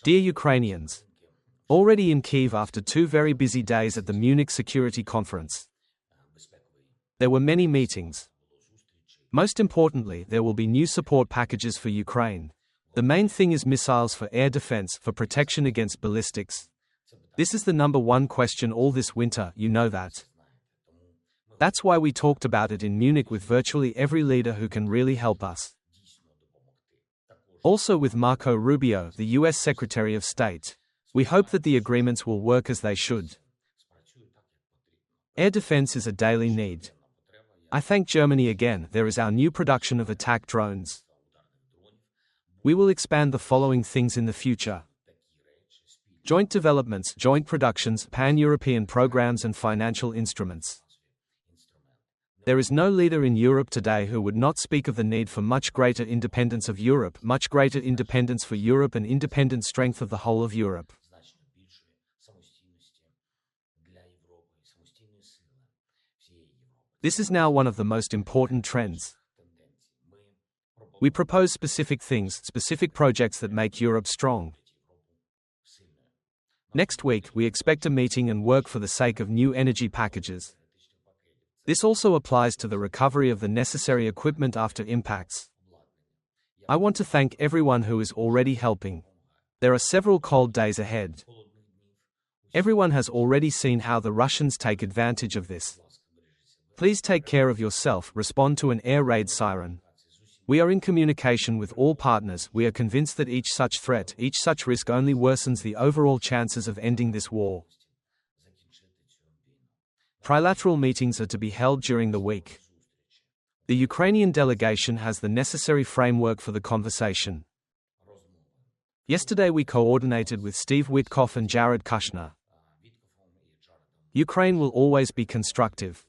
Dear Ukrainians, already in Kyiv after 2 very busy days at the Munich Security Conference. There were many meetings. Most importantly, there will be new support packages for Ukraine. The main thing is missiles for air defense, for protection against ballistics. This is the number one question all this winter, you know that. That's why we talked about it in Munich with virtually every leader who can really help us. Also with Marco Rubio, the US Secretary of State. We hope that the agreements will work as they should. Air defense is a daily need. I thank Germany again. There is our new production of attack drones. We will expand the following things in the future: joint developments, joint productions, pan-European programs and financial instruments. There is no leader in Europe today who would not speak of the need for much greater independence of Europe, much greater independence for Europe and independent strength of the whole of Europe. This is now one of the most important trends. We propose specific things, specific projects that make Europe strong. Next week, we expect a meeting and work for the sake of new energy packages. This also applies to the recovery of the necessary equipment after impacts. I want to thank everyone who is already helping. There are several cold days ahead. Everyone has already seen how the Russians take advantage of this. Please take care of yourself, respond to an air raid siren. We are in communication with all partners. We are convinced that each such threat, each such risk only worsens the overall chances of ending this war. Trilateral meetings are to be held during the week. The Ukrainian delegation has the necessary framework for the conversation. Yesterday we coordinated with Steve Witkoff and Jared Kushner. Ukraine will always be constructive.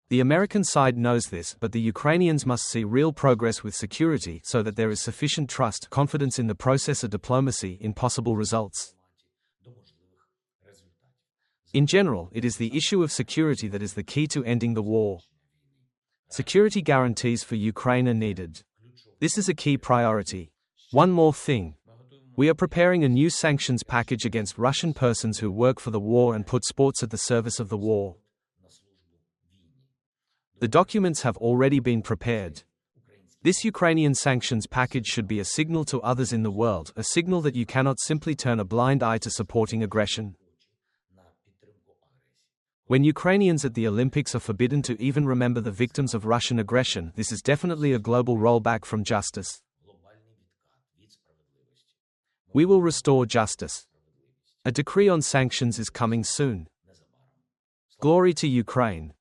The American side knows this, but the Ukrainians must see real progress with security so that there is sufficient trust, confidence in the process of diplomacy, in possible results. In general, it is the issue of security that is the key to ending the war. Security guarantees for Ukraine are needed. This is a key priority. One more thing. We are preparing a new sanctions package against Russian persons who work for the war and put sports at the service of the war. The documents have already been prepared. This Ukrainian sanctions package should be a signal to others in the world, a signal that you cannot simply turn a blind eye to supporting aggression. When Ukrainians at the Olympics are forbidden to even remember the victims of Russian aggression, this is definitely a global rollback from justice. We will restore justice. A decree on sanctions is coming soon. Glory to Ukraine.